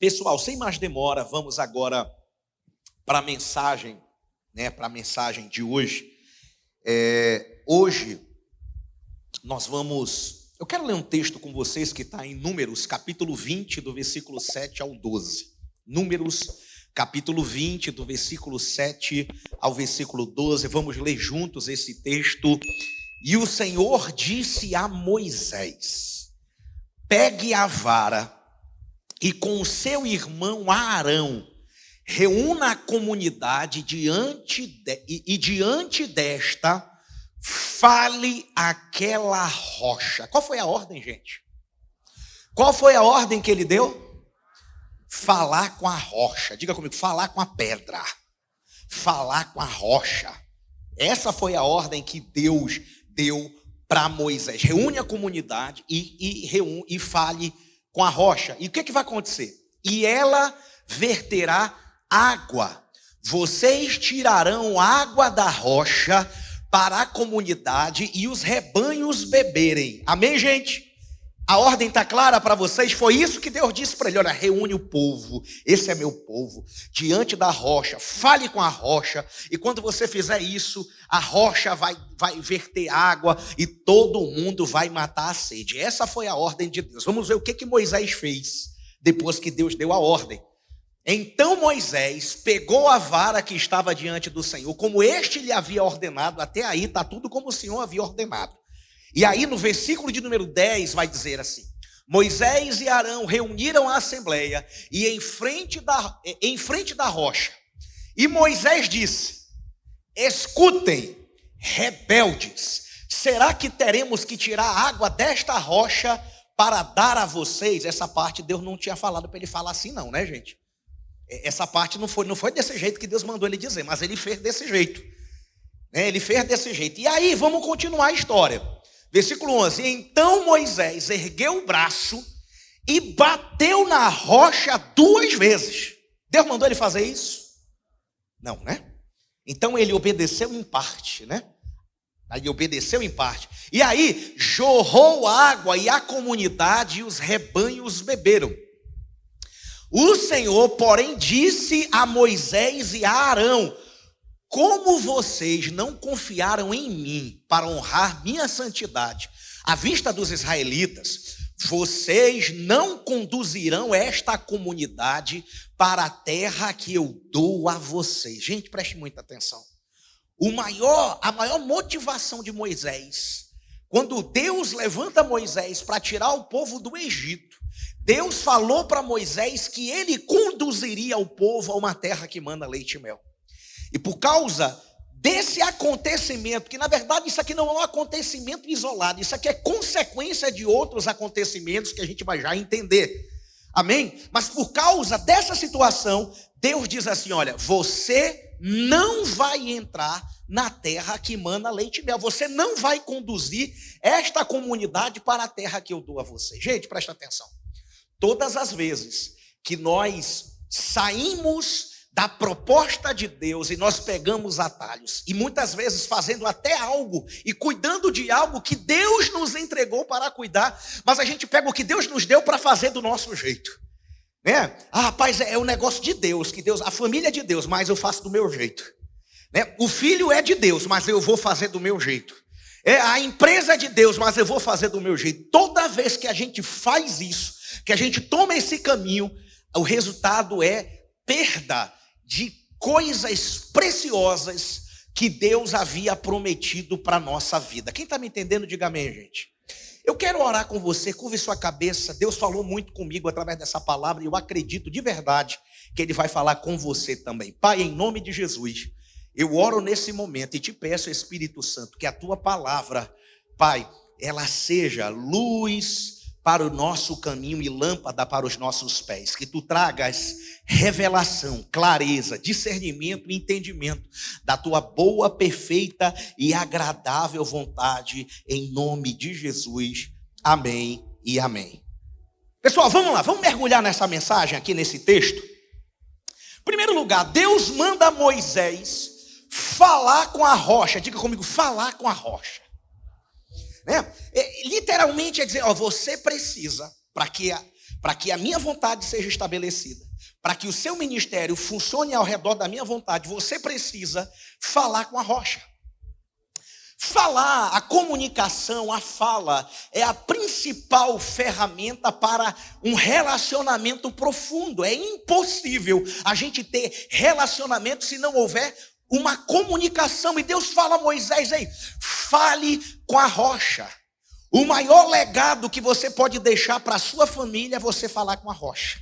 Pessoal, sem mais demora, vamos agora para a mensagem, para a mensagem de hoje. Hoje eu quero ler um texto com vocês que está em Números, capítulo 20, do versículo 7 ao 12. Números, capítulo 20, do versículo 7 ao versículo 12. Vamos ler juntos esse texto. E o Senhor disse a Moisés: pegue a vara e com o seu irmão Arão, reúna a comunidade diante desta, fale aquela rocha. Qual foi a ordem, gente? Qual foi a ordem que ele deu? Falar com a rocha. Diga comigo, falar com a pedra. Falar com a rocha. Essa foi a ordem que Deus deu para Moisés. Reúne a comunidade e fale com a rocha. E o que vai acontecer? E ela verterá água. Vocês tirarão água da rocha para a comunidade e os rebanhos beberem. Amém, gente? A ordem está clara para vocês? Foi isso que Deus disse para ele: olha, reúne o povo, esse é meu povo, diante da rocha, fale com a rocha, e quando você fizer isso, a rocha vai verter água e todo mundo vai matar a sede. Essa foi a ordem de Deus. Vamos ver o que Moisés fez depois que Deus deu a ordem. Então Moisés pegou a vara que estava diante do Senhor, como este lhe havia ordenado. Até aí está tudo como o Senhor havia ordenado. E aí no versículo de número 10 vai dizer assim: Moisés e Arão reuniram a assembleia e em frente da rocha. E Moisés disse: escutem, rebeldes, será que teremos que tirar água desta rocha para dar a vocês? Essa parte Deus não tinha falado para ele falar assim não, né, gente? Essa parte não foi desse jeito que Deus mandou ele dizer, mas ele fez desse jeito. Ele fez desse jeito. E aí vamos continuar a história. Versículo 11: então Moisés ergueu o braço e bateu na rocha 2 vezes. Deus mandou ele fazer isso? Não, né? Então ele obedeceu em parte, né? Ele obedeceu em parte. E aí jorrou água e a comunidade e os rebanhos beberam. O Senhor, porém, disse a Moisés e a Arão: como vocês não confiaram em mim para honrar minha santidade à vista dos israelitas, vocês não conduzirão esta comunidade para a terra que eu dou a vocês. Gente, preste muita atenção. A maior motivação de Moisés, quando Deus levanta Moisés para tirar o povo do Egito, Deus falou para Moisés que ele conduziria o povo a uma terra que manda leite e mel. E por causa desse acontecimento, que na verdade isso aqui não é um acontecimento isolado, isso aqui é consequência de outros acontecimentos que a gente vai já entender. Amém? Mas por causa dessa situação, Deus diz assim: olha, você não vai entrar na terra que mana leite e mel. Você não vai conduzir esta comunidade para a terra que eu dou a você. Gente, presta atenção. Todas as vezes que nós saímos da proposta de Deus e nós pegamos atalhos, e muitas vezes fazendo até algo e cuidando de algo que Deus nos entregou para cuidar, mas a gente pega o que Deus nos deu para fazer do nosso jeito, né? Rapaz, é o negócio de Deus, a família é de Deus, mas eu faço do meu jeito, né? O filho é de Deus, mas eu vou fazer do meu jeito. A empresa é de Deus, mas eu vou fazer do meu jeito. Toda vez que a gente faz isso, que a gente toma esse caminho, o resultado é perda de coisas preciosas que Deus havia prometido para a nossa vida. Quem está me entendendo, diga amém, gente. Eu quero orar com você, curve sua cabeça. Deus falou muito comigo através dessa palavra e eu acredito de verdade que Ele vai falar com você também. Pai, em nome de Jesus, eu oro nesse momento e te peço, Espírito Santo, que a Tua palavra, Pai, ela seja luz para o nosso caminho e lâmpada para os nossos pés. Que Tu tragas revelação, clareza, discernimento e entendimento da Tua boa, perfeita e agradável vontade, em nome de Jesus. Amém e amém. Pessoal, vamos lá, vamos mergulhar nessa mensagem aqui, nesse texto. Em primeiro lugar, Deus manda Moisés falar com a rocha. Diga comigo, falar com a rocha. Literalmente é dizer, você precisa, para que a minha vontade seja estabelecida, para que o seu ministério funcione ao redor da minha vontade, você precisa falar com a rocha. Falar, a comunicação, a fala é a principal ferramenta para um relacionamento profundo. É impossível a gente ter relacionamento se não houver uma comunicação. E Deus fala a Moisés, ei, fale com a rocha. O maior legado que você pode deixar para a sua família é você falar com a rocha.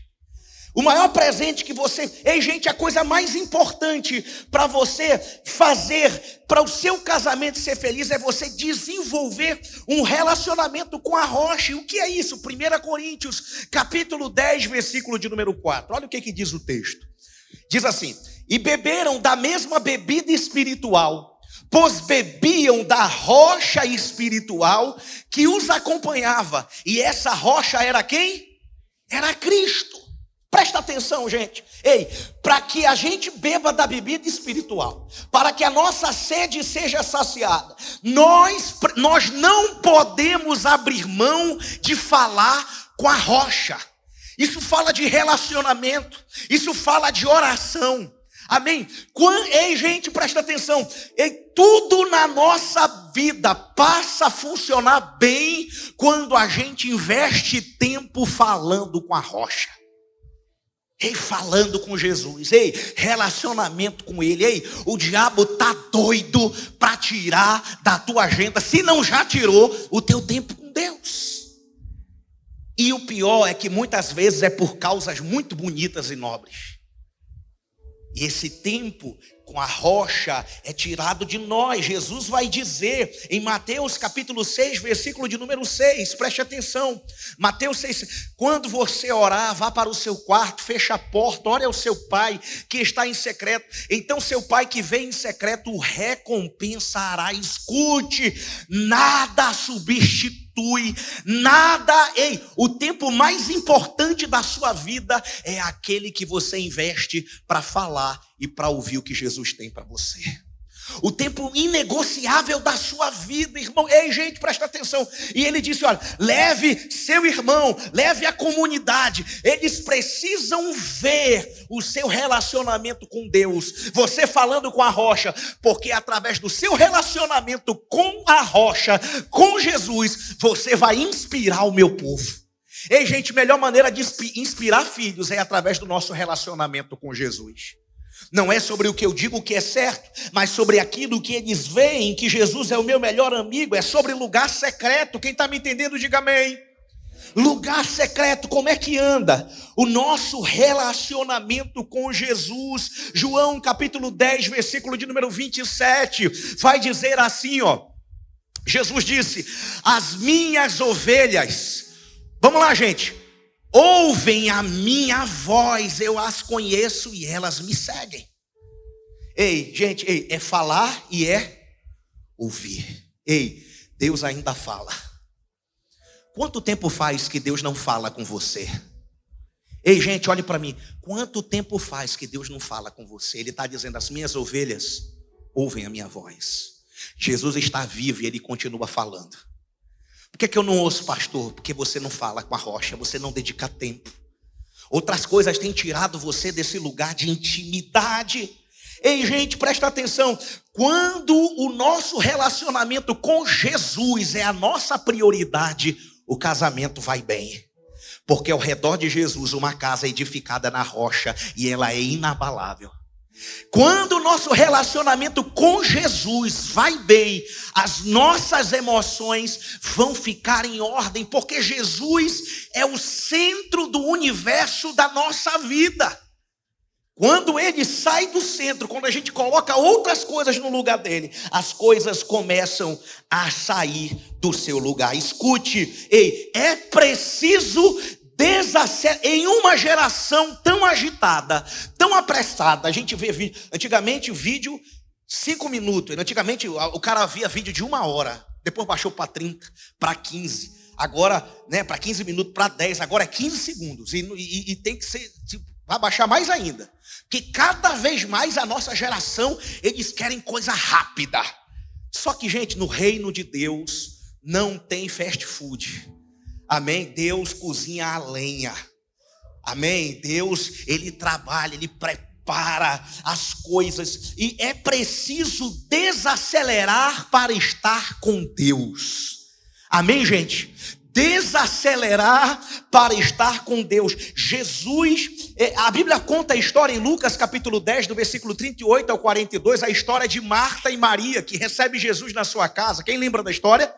O maior presente que você... Ei, gente, a coisa mais importante para você fazer, para o seu casamento ser feliz, é você desenvolver um relacionamento com a rocha. E o que é isso? 1 Coríntios, capítulo 10, versículo de número 4. Olha o que diz o texto. Diz assim, e beberam da mesma bebida espiritual, pois bebiam da rocha espiritual que os acompanhava. E essa rocha era quem? Era Cristo. Presta atenção, gente. Ei, para que a gente beba da bebida espiritual, para que a nossa sede seja saciada, nós não podemos abrir mão de falar com a rocha. Isso fala de relacionamento, isso fala de oração. Amém? Ei, gente, presta atenção. Ei, tudo na nossa vida passa a funcionar bem quando a gente investe tempo falando com a rocha. Ei, falando com Jesus, ei, relacionamento com Ele, ei, o diabo tá doido para tirar da tua agenda, se não já tirou, o teu tempo com Deus. E o pior é que muitas vezes é por causas muito bonitas e nobres. E esse tempo com a rocha é tirado de nós. Jesus vai dizer em Mateus capítulo 6, versículo de número 6, preste atenção. Mateus 6, quando você orar, vá para o seu quarto, feche a porta, ore ao seu pai que está em secreto. Então seu pai que vem em secreto o recompensará. Escute, nada substitui, nada, ei, o tempo mais importante da sua vida é aquele que você investe para falar e para ouvir o que Jesus tem para você. O tempo inegociável da sua vida, irmão. Ei, gente, presta atenção. E ele disse, olha, leve seu irmão, leve a comunidade. Eles precisam ver o seu relacionamento com Deus. Você falando com a rocha, porque através do seu relacionamento com a rocha, com Jesus, você vai inspirar o meu povo. Ei, gente, melhor maneira de inspirar filhos é através do nosso relacionamento com Jesus. Não é sobre o que eu digo que é certo, mas sobre aquilo que eles veem, que Jesus é o meu melhor amigo. É sobre lugar secreto. Quem está me entendendo, diga amém. Lugar secreto, como é que anda o nosso relacionamento com Jesus? João capítulo 10, versículo de número 27, vai dizer assim, ó. Jesus disse, as minhas ovelhas, vamos lá, gente, ouvem a minha voz, eu as conheço e elas me seguem. Ei, gente, ei, é falar e é ouvir. Ei, Deus ainda fala. Quanto tempo faz que Deus não fala com você? Ei, gente, olhe para mim. Quanto tempo faz que Deus não fala com você? Ele está dizendo, as minhas ovelhas ouvem a minha voz. Jesus está vivo e Ele continua falando. Por que eu não ouço, pastor? Porque você não fala com a rocha, você não dedica tempo. Outras coisas têm tirado você desse lugar de intimidade. Ei, gente, presta atenção. Quando o nosso relacionamento com Jesus é a nossa prioridade, o casamento vai bem. Porque ao redor de Jesus, uma casa é edificada na rocha e ela é inabalável. Quando o nosso relacionamento com Jesus vai bem, as nossas emoções vão ficar em ordem, porque Jesus é o centro do universo da nossa vida. Quando ele sai do centro, quando a gente coloca outras coisas no lugar dele, as coisas começam a sair do seu lugar. Escute, ei, é preciso em uma geração tão agitada, tão apressada. A gente vê vídeo, antigamente o vídeo 5 minutos, antigamente o cara via vídeo de 1 hora, depois baixou para 30, para 15, agora, né, para 15 minutos, para 10, agora é 15 segundos, e tem que ser, vai baixar mais ainda, porque cada vez mais a nossa geração, eles querem coisa rápida. Só que, gente, no reino de Deus não tem fast food. Amém? Deus cozinha a lenha. Amém? Deus, Ele trabalha, Ele prepara as coisas. E é preciso desacelerar para estar com Deus. Amém, gente? Desacelerar para estar com Deus. Jesus, a Bíblia conta a história em Lucas capítulo 10, do versículo 38 ao 42, a história de Marta e Maria, que recebe Jesus na sua casa. Quem lembra da história?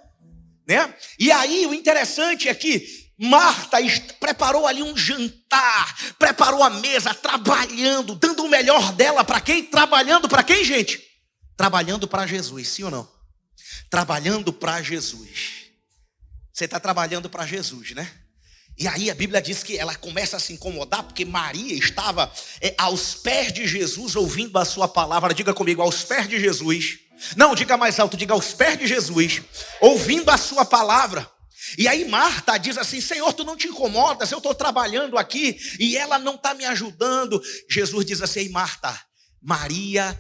Né? E aí o interessante é que Marta preparou ali um jantar, preparou a mesa, trabalhando, dando o melhor dela para quem? Trabalhando para quem, gente? Trabalhando para Jesus, sim ou não? Trabalhando para Jesus. Você está trabalhando para Jesus, né? E aí a Bíblia diz que ela começa a se incomodar, porque Maria estava aos pés de Jesus, ouvindo a sua palavra. Diga comigo, aos pés de Jesus. Não, diga mais alto, diga aos pés de Jesus, ouvindo a sua palavra. E aí Marta diz assim: Senhor, tu não te incomodas, eu estou trabalhando aqui e ela não está me ajudando. Jesus diz assim: Ei, Marta, Maria,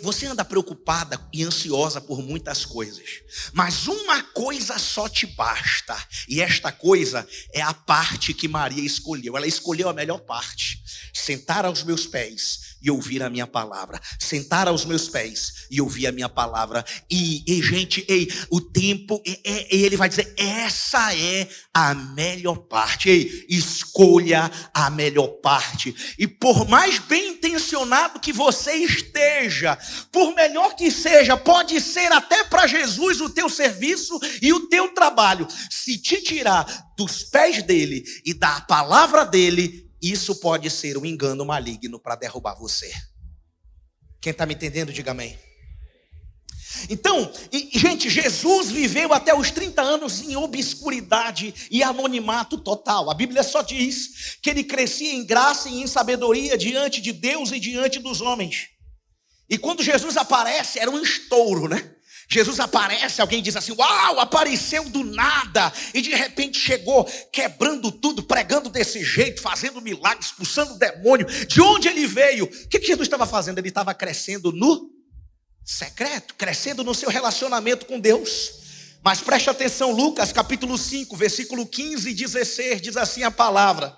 você anda preocupada e ansiosa por muitas coisas, mas uma coisa só te basta. E esta coisa é a parte que Maria escolheu. Ela escolheu a melhor parte: sentar aos meus pés e ouvir a minha palavra. Sentar aos meus pés e ouvir a minha palavra. E gente, o tempo, ele vai dizer: essa é a melhor parte. Escolha a melhor parte. E por mais bem intencionado que você esteja, por melhor que seja, pode ser até para Jesus o teu serviço e o teu trabalho. Se te tirar dos pés dele e da palavra dele, isso pode ser um engano maligno para derrubar você. Quem está me entendendo, diga amém. Então, gente, Jesus viveu até os 30 anos em obscuridade e anonimato total. A Bíblia só diz que ele crescia em graça e em sabedoria diante de Deus e diante dos homens. E quando Jesus aparece, era um estouro, né? Jesus aparece, alguém diz assim: uau, apareceu do nada, e de repente chegou quebrando tudo, pregando desse jeito, fazendo milagres, expulsando o demônio. De onde ele veio? O que Jesus estava fazendo? Ele estava crescendo no secreto, crescendo no seu relacionamento com Deus. Mas preste atenção, Lucas capítulo 5, versículo 15 e 16, diz assim a palavra.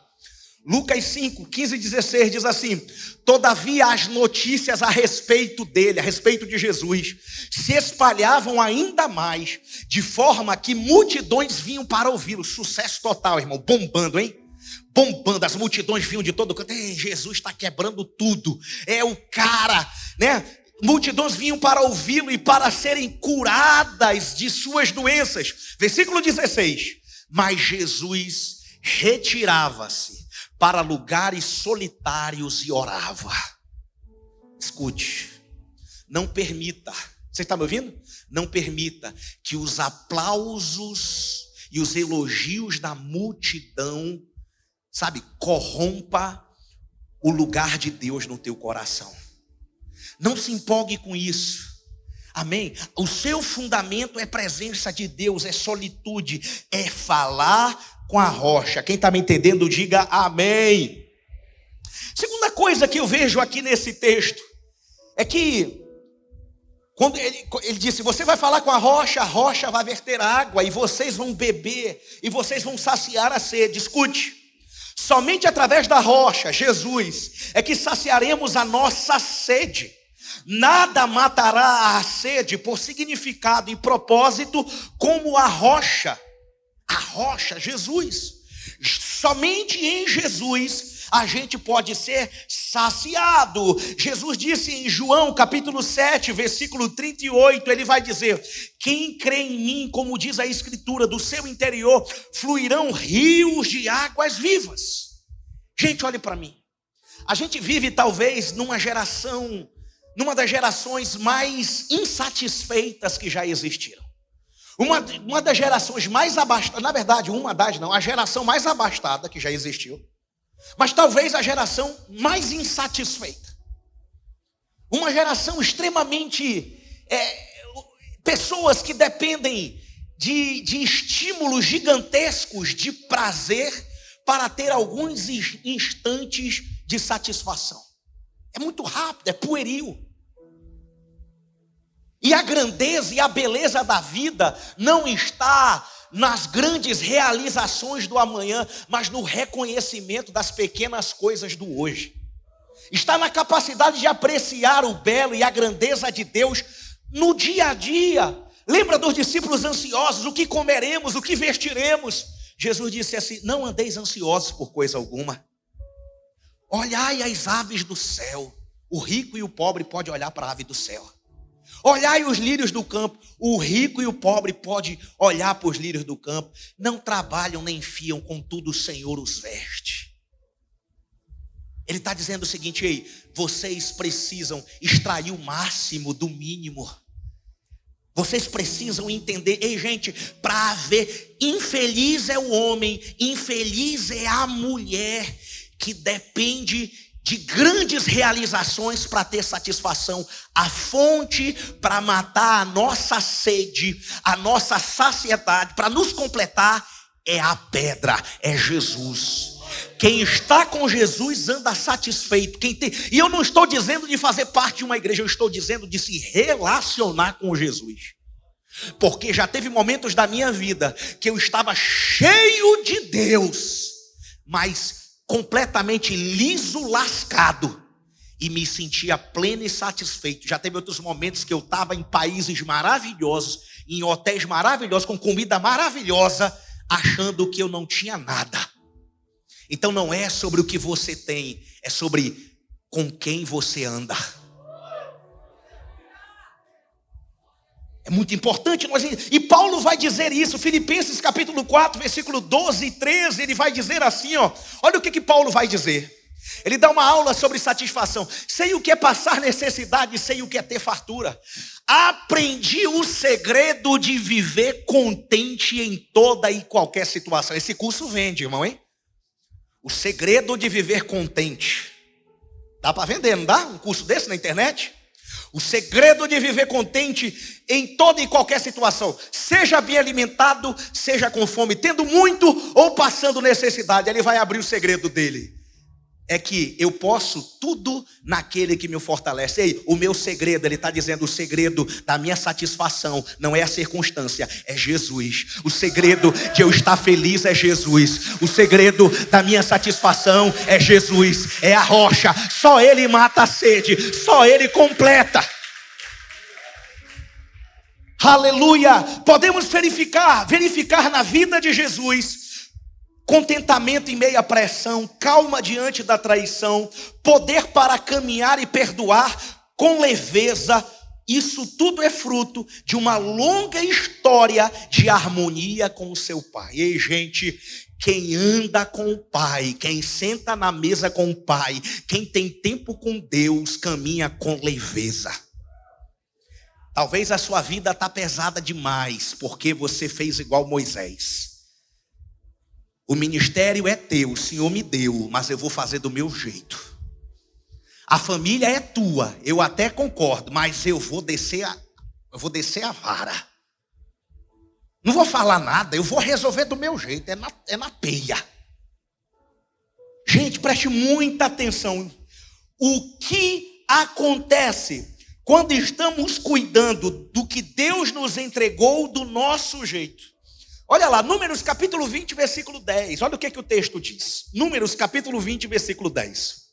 Lucas 5, 15 e 16 diz assim: todavia as notícias a respeito dele, a respeito de Jesus, se espalhavam ainda mais, de forma que multidões vinham para ouvi-lo. Sucesso total, irmão, bombando, hein? Bombando, as multidões vinham de todo canto. Ei, Jesus está quebrando tudo, é o cara, né? Multidões vinham para ouvi-lo e para serem curadas de suas doenças. Versículo 16: mas Jesus retirava-se para lugares solitários e orava. Escute, não permita, você está me ouvindo? Não permita que os aplausos e os elogios da multidão, corrompa o lugar de Deus no teu coração. Não se empolgue com isso. Amém? O seu fundamento é presença de Deus, é solitude, é falar com a rocha. Quem está me entendendo, diga amém. Segunda coisa que eu vejo aqui nesse texto é que quando ele disse: você vai falar com a rocha vai verter água, e vocês vão beber, e vocês vão saciar a sede. Escute, somente através da rocha, Jesus, é que saciaremos a nossa sede. Nada matará a sede por significado e propósito como a rocha, Jesus. Somente em Jesus a gente pode ser saciado. Jesus disse em João capítulo 7, versículo 38, ele vai dizer: quem crê em mim, como diz a Escritura, do seu interior fluirão rios de águas vivas. Gente, olhe para mim. A gente vive talvez numa das gerações mais insatisfeitas que já existiram. Uma das gerações mais abastadas, na verdade, a geração mais abastada que já existiu, mas talvez a geração mais insatisfeita. Uma geração extremamente, pessoas que dependem de estímulos gigantescos de prazer para ter alguns instantes de satisfação. É muito rápido, é pueril. E a grandeza e a beleza da vida não está nas grandes realizações do amanhã, mas no reconhecimento das pequenas coisas do hoje. Está na capacidade de apreciar o belo e a grandeza de Deus no dia a dia. Lembra dos discípulos ansiosos, o que comeremos, o que vestiremos? Jesus disse assim: não andeis ansiosos por coisa alguma. Olhai as aves do céu. O rico e o pobre pode olhar para a ave do céu. Olhai os lírios do campo. O rico e o pobre pode olhar para os lírios do campo. Não trabalham nem fiam, contudo o Senhor os veste. Ele está dizendo o seguinte: ei, vocês precisam extrair o máximo do mínimo. Vocês precisam entender, ei gente, para ver, infeliz é o homem, infeliz é a mulher que depende de grandes realizações para ter satisfação. A fonte para matar a nossa sede, a nossa saciedade, para nos completar, é a pedra, é Jesus. Quem está com Jesus anda satisfeito. E eu não estou dizendo de fazer parte de uma igreja, eu estou dizendo de se relacionar com Jesus. Porque já teve momentos da minha vida que eu estava cheio de Deus, mas completamente liso, lascado, e me sentia pleno e satisfeito. Já teve outros momentos que eu estava em países maravilhosos, em hotéis maravilhosos, com comida maravilhosa, achando que eu não tinha nada. Então não é sobre o que você tem, é sobre com quem você anda. É muito importante nós. E Paulo vai dizer isso, Filipenses capítulo 4, versículo 12 e 13, ele vai dizer assim, ó. Olha o que Paulo vai dizer. Ele dá uma aula sobre satisfação. Sei o que é passar necessidade, sei o que é ter fartura. Aprendi o segredo de viver contente em toda e qualquer situação. Esse curso vende, irmão, hein? O segredo de viver contente. Dá para vender, não dá? Um curso desse na internet? O segredo de viver contente em toda e qualquer situação. Seja bem alimentado, seja com fome, tendo muito ou passando necessidade. Ele vai abrir o segredo dele. É que eu posso tudo naquele que me fortalece. Ei, o meu segredo, ele está dizendo, o segredo da minha satisfação não é a circunstância, é Jesus. O segredo de eu estar feliz é Jesus. O segredo da minha satisfação é Jesus. É a rocha. Só Ele mata a sede. Só Ele completa. Aleluia. Podemos verificar na vida de Jesus contentamento em meio à pressão, calma diante da traição, poder para caminhar e perdoar com leveza. Isso tudo é fruto de uma longa história de harmonia com o seu Pai. Ei, gente, quem anda com o Pai, quem senta na mesa com o Pai, quem tem tempo com Deus, caminha com leveza. Talvez a sua vida está pesada demais, porque você fez igual Moisés. O ministério é teu, o Senhor me deu, mas eu vou fazer do meu jeito. A família é tua, eu até concordo, mas eu vou descer a vara. Não vou falar nada, eu vou resolver do meu jeito, é na peia. Gente, preste muita atenção. O que acontece quando estamos cuidando do que Deus nos entregou do nosso jeito? Olha lá, Números capítulo 20, versículo 10. Olha o que o texto diz. Números capítulo 20, versículo 10.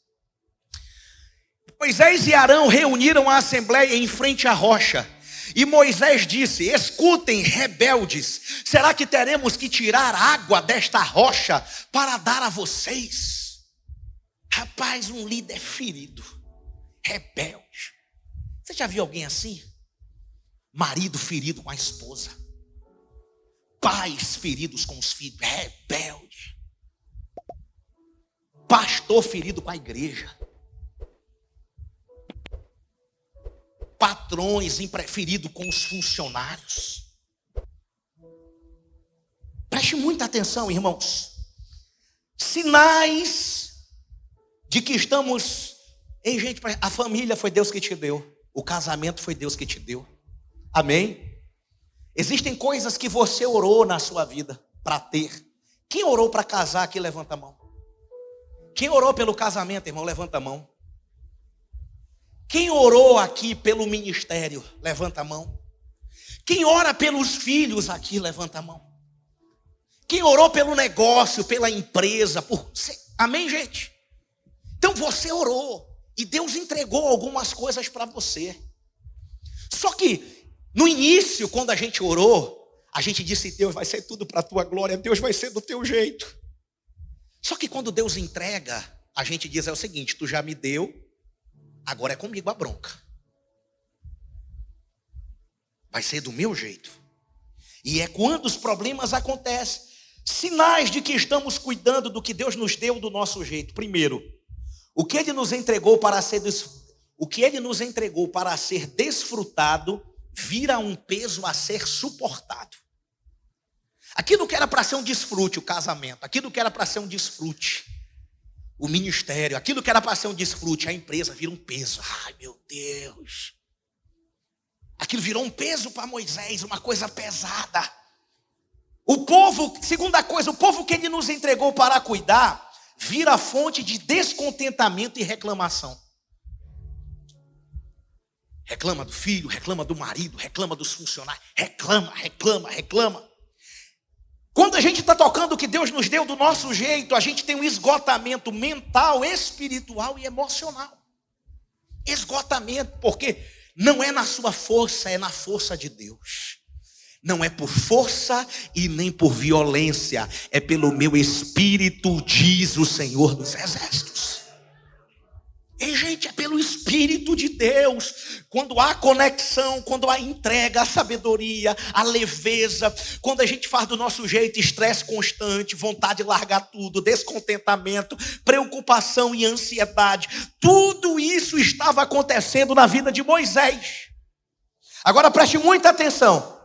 Moisés e Arão reuniram a assembleia em frente à rocha. E Moisés disse: escutem, rebeldes, será que teremos que tirar água desta rocha para dar a vocês? Rapaz, um líder ferido, rebelde. Você já viu alguém assim? Marido ferido com a esposa. Pais feridos com os filhos, rebelde. Pastor ferido com a igreja. Patrões feridos com os funcionários. Preste muita atenção, irmãos. Sinais de que estamos... Ei, gente, a família foi Deus que te deu. O casamento foi Deus que te deu. Amém? Existem coisas que você orou na sua vida para ter. Quem orou para casar aqui, levanta a mão. Quem orou pelo casamento, irmão, levanta a mão. Quem orou aqui pelo ministério, levanta a mão. Quem ora pelos filhos aqui, levanta a mão. Quem orou pelo negócio, pela empresa, amém, gente? Então você orou e Deus entregou algumas coisas para você. Só que no início, quando a gente orou, a gente disse: Deus, vai ser tudo para a tua glória, Deus vai ser do teu jeito. Só que quando Deus entrega, a gente diz: é o seguinte, tu já me deu, agora é comigo a bronca. Vai ser do meu jeito. E é quando os problemas acontecem, sinais de que estamos cuidando do que Deus nos deu do nosso jeito. Primeiro, o que Ele nos entregou para ser desfrutado vira um peso a ser suportado. Aquilo que era para ser um desfrute, o casamento, aquilo que era para ser um desfrute, o ministério, aquilo que era para ser um desfrute, a empresa vira um peso. Ai, meu Deus! Aquilo virou um peso para Moisés, uma coisa pesada. O povo, segunda coisa, o povo que Ele nos entregou para cuidar, vira fonte de descontentamento e reclamação. Reclama do filho, reclama do marido, reclama dos funcionários, reclama. Quando a gente está tocando o que Deus nos deu do nosso jeito, a gente tem um esgotamento mental, espiritual e emocional. Esgotamento, porque não é na sua força, é na força de Deus. Não é por força e nem por violência, é pelo meu espírito, diz o Senhor dos Exércitos. E, gente, é pelo Espírito de Deus. Quando há conexão, quando há entrega, a sabedoria, a leveza, quando a gente faz do nosso jeito, estresse constante, vontade de largar tudo, descontentamento, preocupação e ansiedade, tudo isso estava acontecendo na vida de Moisés. Agora preste muita atenção.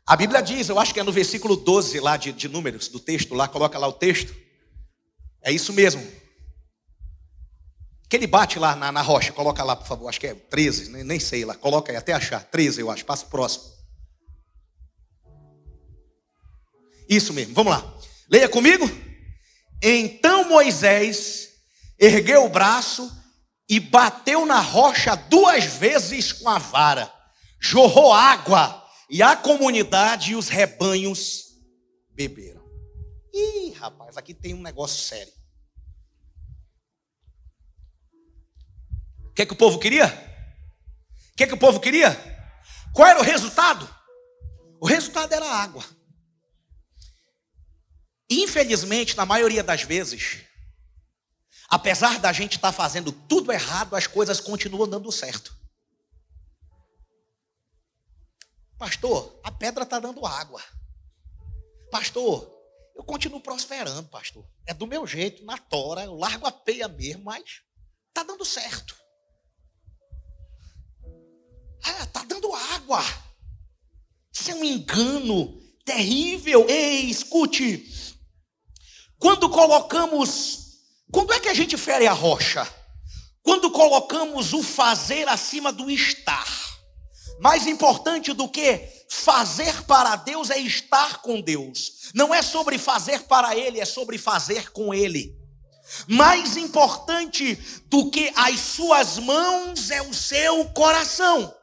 A Bíblia diz, eu acho que é no versículo 12 lá de Números, do texto lá, coloca lá o texto. É isso mesmo. Que ele bate lá na rocha, coloca lá, por favor, acho que é 13, nem sei lá, coloca aí, até achar, 13 eu acho, passa próximo. Isso mesmo, vamos lá. Leia comigo. Então Moisés ergueu o braço e bateu na rocha 2 vezes com a vara. Jorrou água e a comunidade e os rebanhos beberam. Ih, rapaz, aqui tem um negócio sério. O que o povo queria? O que o povo queria? Qual era o resultado? O resultado era água. Infelizmente, na maioria das vezes, apesar da gente estar fazendo tudo errado, as coisas continuam dando certo. Pastor, a pedra está dando água. Pastor, eu continuo prosperando, pastor. É do meu jeito, na tora, eu largo a peia mesmo, mas está dando certo. Está dando água. Isso é um engano terrível. Ei, escute. Quando é que a gente fere a rocha? Quando colocamos o fazer acima do estar. Mais importante do que fazer para Deus é estar com Deus. Não é sobre fazer para Ele, é sobre fazer com Ele. Mais importante do que as suas mãos é o seu coração.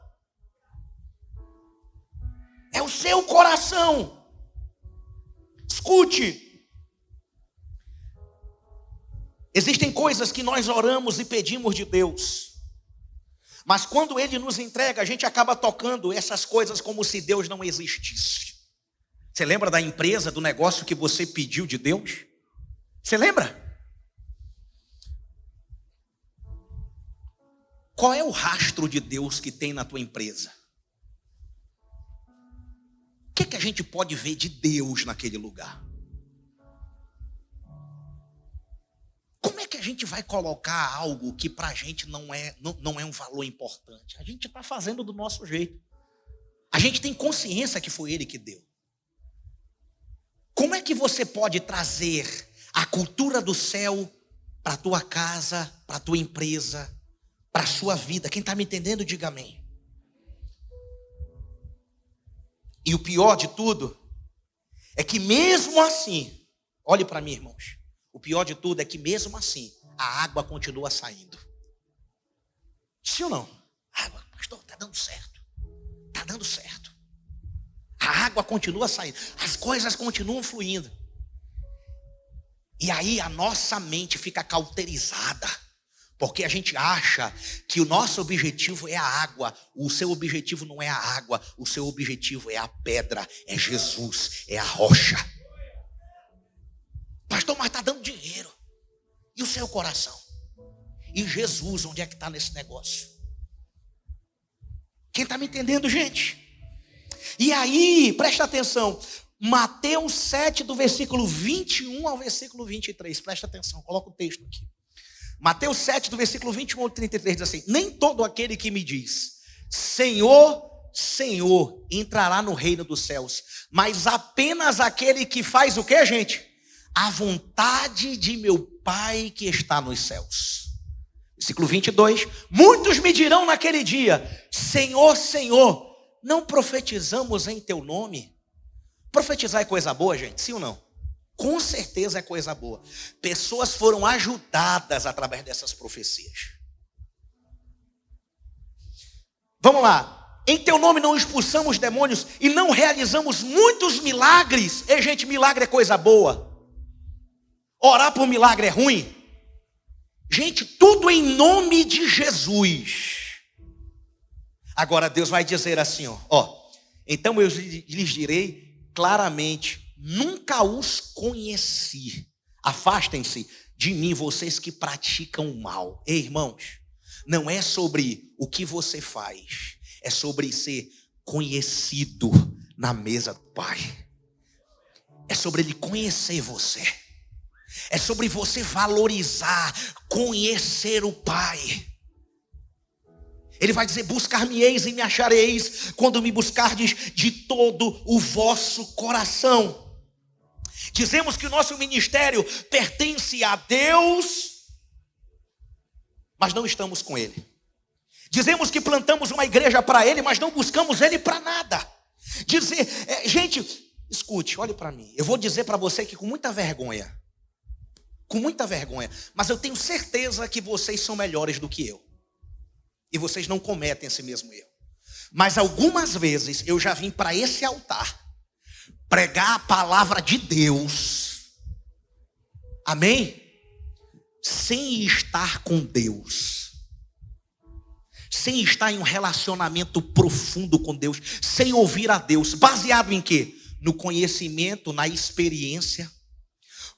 É o seu coração. Escute. Existem coisas que nós oramos e pedimos de Deus. Mas quando Ele nos entrega, a gente acaba tocando essas coisas como se Deus não existisse. Você lembra da empresa, do negócio que você pediu de Deus? Você lembra? Qual é o rastro de Deus que tem na tua empresa? O que a gente pode ver de Deus naquele lugar? Como é que a gente vai colocar algo que para a gente não é um valor importante? A gente está fazendo do nosso jeito. A gente tem consciência que foi Ele que deu. Como é que você pode trazer a cultura do céu para a tua casa, para a tua empresa, para a sua vida? Quem está me entendendo, diga amém. E o pior de tudo é que mesmo assim, olhe para mim, irmãos, o pior de tudo é que mesmo assim, a água continua saindo. Sim ou não? Água, pastor, está dando certo. Está dando certo. A água continua saindo, as coisas continuam fluindo. E aí a nossa mente fica cauterizada, porque a gente acha que o nosso objetivo é a água. O seu objetivo não é a água, o seu objetivo é a pedra, é Jesus, é a rocha. Pastor, mas está dando dinheiro. E o seu coração? E Jesus, onde é que está nesse negócio? Quem está me entendendo, gente? E aí, presta atenção, Mateus 7, do versículo 21 ao versículo 23, presta atenção, coloca o texto aqui. Mateus 7, do versículo 21 ao 33, diz assim: nem todo aquele que me diz, Senhor, Senhor, entrará no reino dos céus, mas apenas aquele que faz o que, gente? A vontade de meu Pai que está nos céus. Versículo 22, muitos me dirão naquele dia, Senhor, Senhor, não profetizamos em teu nome? Profetizar é coisa boa, gente? Sim ou não? Com certeza é coisa boa. Pessoas foram ajudadas através dessas profecias. Vamos lá. Em teu nome não expulsamos demônios e não realizamos muitos milagres. Ei, gente, milagre é coisa boa. Orar por milagre é ruim. Gente, tudo em nome de Jesus. Agora Deus vai dizer assim, então eu lhes direi claramente, nunca os conheci. Afastem-se de mim, vocês que praticam o mal. Ei, irmãos, não é sobre o que você faz, é sobre ser conhecido na mesa do Pai. É sobre Ele conhecer você. É sobre você valorizar, conhecer o Pai. Ele vai dizer, buscar-me-eis e me achareis, quando me buscardes de todo o vosso coração. Dizemos que o nosso ministério pertence a Deus, mas não estamos com Ele. Dizemos que plantamos uma igreja para Ele, mas não buscamos Ele para nada. Gente, escute, olhe para mim. Eu vou dizer para você que com muita vergonha, mas eu tenho certeza que vocês são melhores do que eu. E vocês não cometem esse mesmo erro. Mas algumas vezes eu já vim para esse altar pregar a palavra de Deus. Amém? Sem estar com Deus. Sem estar em um relacionamento profundo com Deus. Sem ouvir a Deus. Baseado em quê? No conhecimento, na experiência.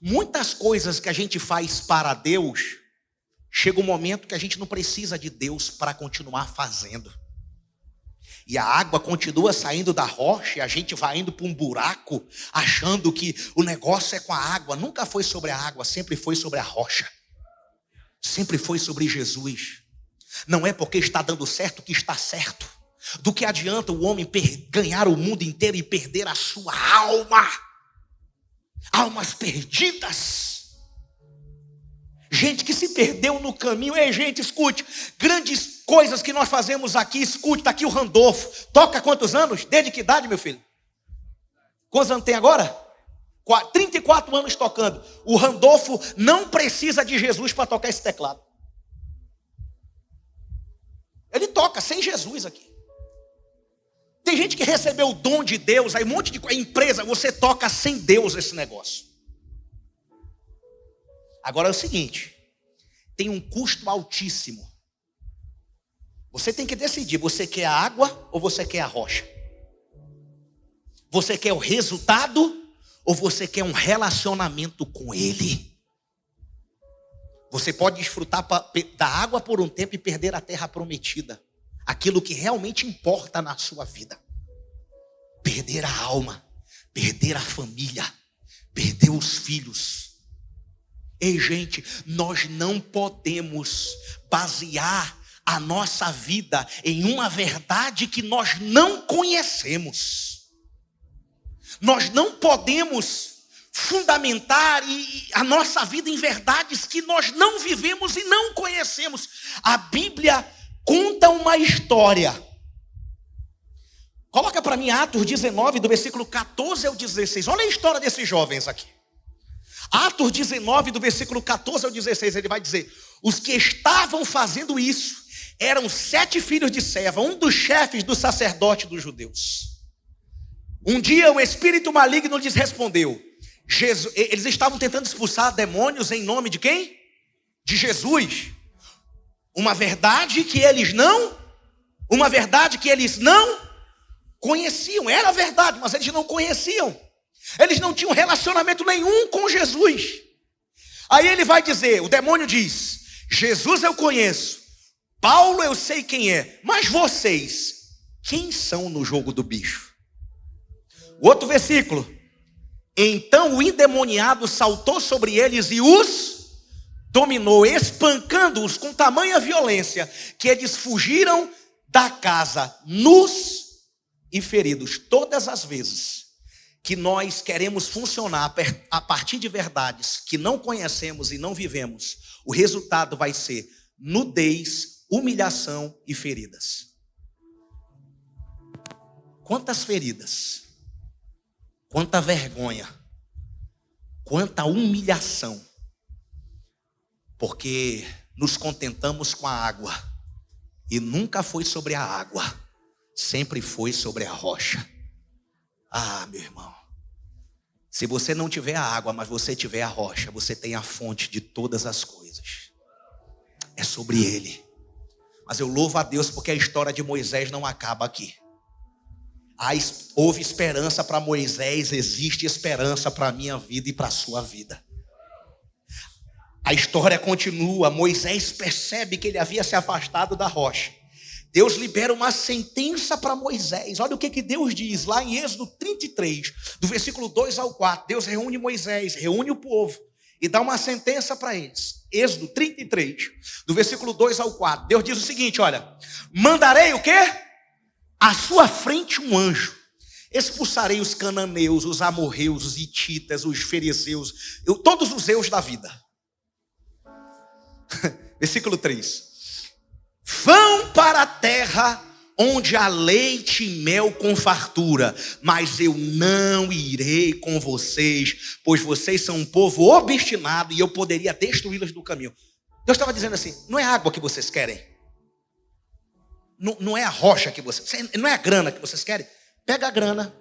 Muitas coisas que a gente faz para Deus, chega um momento que a gente não precisa de Deus para continuar fazendo. E a água continua saindo da rocha e a gente vai indo para um buraco, achando que o negócio é com a água. Nunca foi sobre a água, sempre foi sobre a rocha. Sempre foi sobre Jesus. Não é porque está dando certo que está certo. Do que adianta o homem ganhar o mundo inteiro e perder a sua alma? Almas perdidas. Gente que se perdeu no caminho. Ei, gente, escute. Grandes coisas que nós fazemos aqui. Escute, está aqui o Randolfo. Toca há quantos anos? Desde que idade, meu filho? Quantos anos tem agora? 34 anos tocando. O Randolfo não precisa de Jesus para tocar esse teclado. Ele toca sem Jesus aqui. Tem gente que recebeu o dom de Deus, aí um monte de empresa, você toca sem Deus esse negócio. Agora é o seguinte, tem um custo altíssimo. Você tem que decidir, você quer a água ou você quer a rocha? Você quer o resultado ou você quer um relacionamento com Ele? Você pode desfrutar da água por um tempo e perder a terra prometida. Aquilo que realmente importa na sua vida. Perder a alma, perder a família, perder os filhos. Ei, gente, nós não podemos basear a nossa vida em uma verdade que nós não conhecemos. Nós não podemos fundamentar a nossa vida em verdades que nós não vivemos e não conhecemos. A Bíblia conta uma história. Coloca para mim Atos 19, do versículo 14 ao 16. Olha a história desses jovens aqui. Atos 19, do versículo 14 ao 16, ele vai dizer: os que estavam fazendo isso eram 7 filhos de Seva, um dos chefes do sacerdote dos judeus. Um dia o espírito maligno lhes respondeu. Eles estavam tentando expulsar demônios em nome de quem? De Jesus. Uma verdade que eles não conheciam. Era verdade, mas eles não conheciam. Eles não tinham relacionamento nenhum com Jesus. Aí ele vai dizer, o demônio diz: Jesus eu conheço, Paulo eu sei quem é, mas vocês, quem são no jogo do bicho? Outro versículo. Então o endemoniado saltou sobre eles e os dominou, espancando-os com tamanha violência, que eles fugiram da casa nus e feridos. Todas as vezes que nós queremos funcionar a partir de verdades que não conhecemos e não vivemos, o resultado vai ser nudez, humilhação e feridas. Quantas feridas? Quanta vergonha, quanta humilhação, porque nos contentamos com a água, e nunca foi sobre a água, sempre foi sobre a rocha. Ah, meu irmão, se você não tiver a água, mas você tiver a rocha, você tem a fonte de todas as coisas, é sobre ele. Mas eu louvo a Deus porque a história de Moisés não acaba aqui. Houve esperança para Moisés, existe esperança para a minha vida e para a sua vida. A história continua. Moisés percebe que ele havia se afastado da rocha. Deus libera uma sentença para Moisés. Olha o que Deus diz lá em Êxodo 33, do versículo 2 ao 4. Deus reúne Moisés, reúne o povo e dá uma sentença para eles. Êxodo 33, do versículo 2 ao 4. Deus diz o seguinte, olha: mandarei o quê? À sua frente um anjo, expulsarei os cananeus, os amorreus, os hititas, os fariseus, todos os eus da vida. Versículo 3. Vão para a terra onde há leite e mel com fartura, mas eu não irei com vocês, pois vocês são um povo obstinado e eu poderia destruí-los do caminho. Deus estava dizendo assim: não é água que vocês querem, não é a rocha que vocês, não é a grana que vocês querem, pega a grana.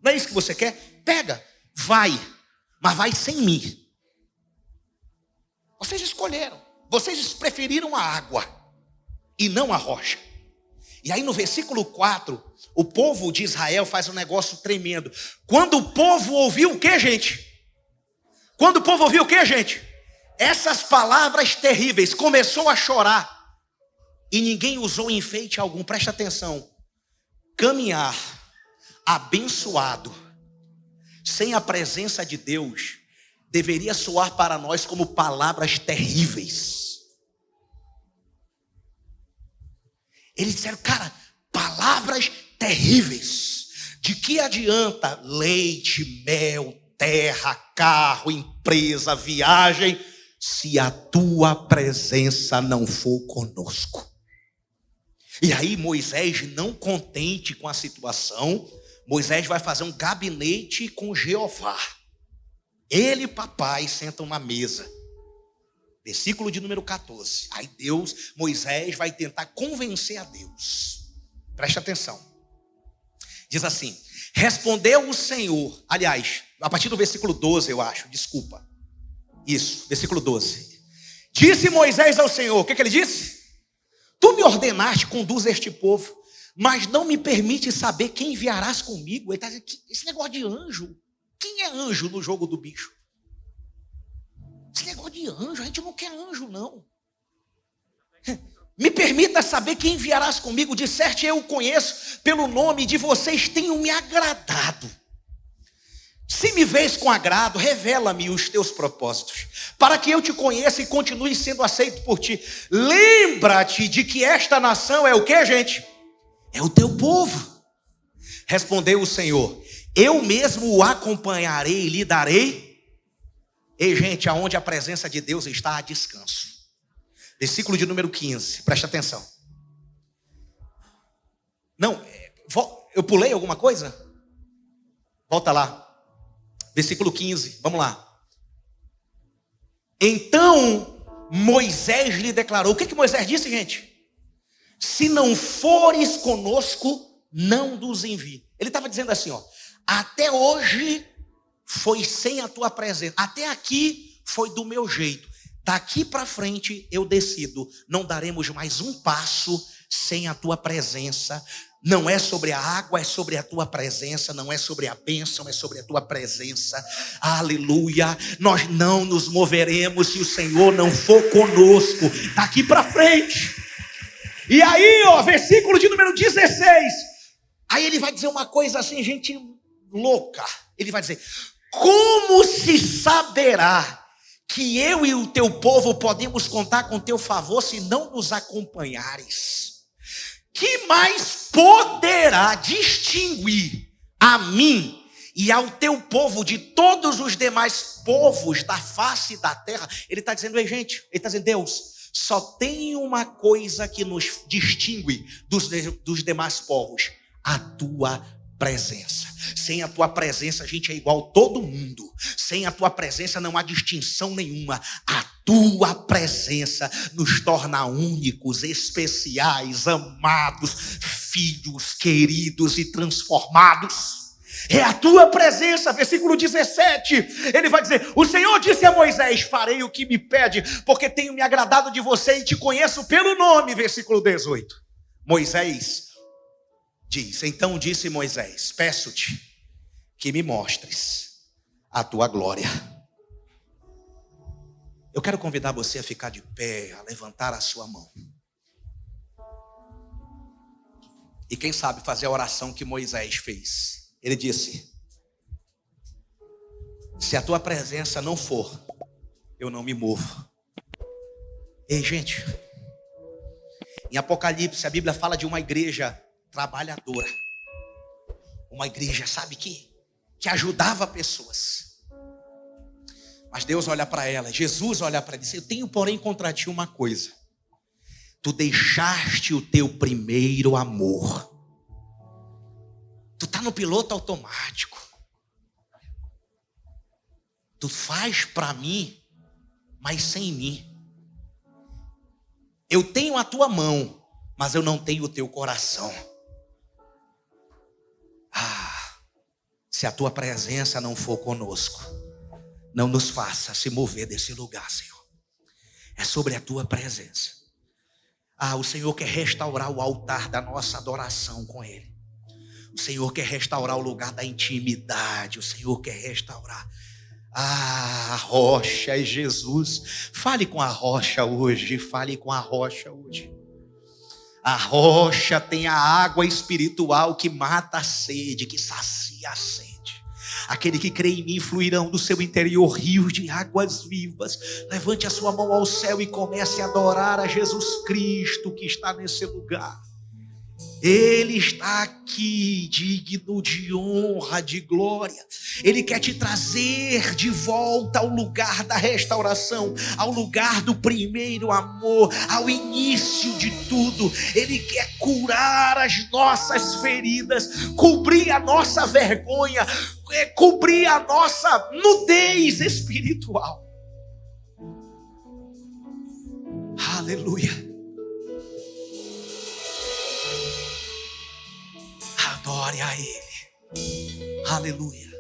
Não é isso que você quer? Pega, vai, mas vai sem mim. Vocês escolheram, vocês preferiram a água e não a rocha. E aí no versículo 4, o povo de Israel faz um negócio tremendo. Quando o povo ouviu o que, gente? Quando o povo ouviu o que, gente? Essas palavras terríveis, começou a chorar. E ninguém usou enfeite algum. Presta atenção. Caminhar abençoado, sem a presença de Deus, deveria soar para nós como palavras terríveis. Eles disseram, cara, palavras terríveis. De que adianta leite, mel, terra, carro, empresa, viagem, se a tua presença não for conosco? E aí Moisés, não contente com a situação, Moisés vai fazer um gabinete com Jeová. Ele e papai sentam na mesa. Versículo de número 14. Aí Moisés vai tentar convencer a Deus. Preste atenção. Diz assim: respondeu o Senhor. Aliás, a partir do versículo 12 eu acho, desculpa. Isso, versículo 12. Disse Moisés ao Senhor, o que ele disse? Tu me ordenaste, conduz este povo, mas não me permite saber quem enviarás comigo. Ele está dizendo, esse negócio de anjo, quem é anjo no jogo do bicho? Esse negócio de anjo, a gente não quer anjo não. Me permita saber quem enviarás comigo. De certo eu o conheço pelo nome, de vocês tenho me agradado. Se me vês com agrado, revela-me os teus propósitos, para que eu te conheça e continue sendo aceito por ti. Lembra-te de que esta nação é o que, gente? É o teu povo. Respondeu o Senhor, eu mesmo o acompanharei e lhe darei. Ei, gente, aonde a presença de Deus está, há descanso. Versículo de número 15, presta atenção. Não, eu pulei alguma coisa? Volta lá. Versículo 15, vamos lá. Então Moisés lhe declarou. O que Moisés disse, gente? Se não fores conosco, não nos envie. Ele estava dizendo assim, ó: Até hoje foi sem a tua presença. Até aqui foi do meu jeito. Daqui para frente eu decido. Não daremos mais um passo sem a tua presença. Não é sobre a água, é sobre a tua presença. Não é sobre a bênção, é sobre a tua presença. Aleluia. Nós não nos moveremos se o Senhor não for conosco. Daqui para frente. E aí, versículo de número 16. Aí ele vai dizer uma coisa assim, gente louca. Ele vai dizer: como se saberá que eu e o teu povo podemos contar com teu favor se não nos acompanhares? Que mais poderá distinguir a mim e ao teu povo de todos os demais povos da face da terra? Ele está dizendo: ei, gente, ele está dizendo: Deus, só tem uma coisa que nos distingue dos demais povos: a tua presença. Sem a tua presença a gente é igual a todo mundo. Sem a tua presença não há distinção nenhuma. A tua presença nos torna únicos, especiais, amados, filhos queridos e transformados. É a tua presença. Versículo 17, ele vai dizer: o Senhor disse a Moisés: farei o que me pede, porque tenho me agradado de você e te conheço pelo nome. Versículo 18, Moisés diz: então disse Moisés: peço-te que me mostres a tua glória. Eu quero convidar você a ficar de pé, a levantar a sua mão. E quem sabe fazer a oração que Moisés fez. Ele disse: se a tua presença não for, eu não me movo. Ei, gente, em Apocalipse a Bíblia fala de uma igreja trabalhadora. Uma igreja, sabe, que ajudava pessoas. Mas Deus olha para ela, Jesus olha para ela e diz: eu tenho, porém, contra ti uma coisa. Tu deixaste o teu primeiro amor. Tu está no piloto automático. Tu faz para mim, mas sem mim. Eu tenho a tua mão, mas eu não tenho o teu coração. Se a tua presença não for conosco, não nos faça se mover desse lugar, Senhor. É sobre a tua presença. O Senhor quer restaurar o altar da nossa adoração com Ele. O Senhor quer restaurar o lugar da intimidade. O Senhor quer restaurar. A rocha é Jesus. Fale com a rocha hoje. Fale com a rocha hoje. A rocha tem a água espiritual que mata a sede, que sacia a sede. Aquele que crê em mim, fluirão do seu interior rios de águas vivas. Levante a sua mão ao céu e comece a adorar a Jesus Cristo que está nesse lugar. Ele está aqui, digno de honra, de glória. Ele quer te trazer de volta ao lugar da restauração, ao lugar do primeiro amor, ao início de tudo. Ele quer curar as nossas feridas, cobrir a nossa vergonha, cobrir a nossa nudez espiritual. Aleluia. Adore a Ele. Aleluia.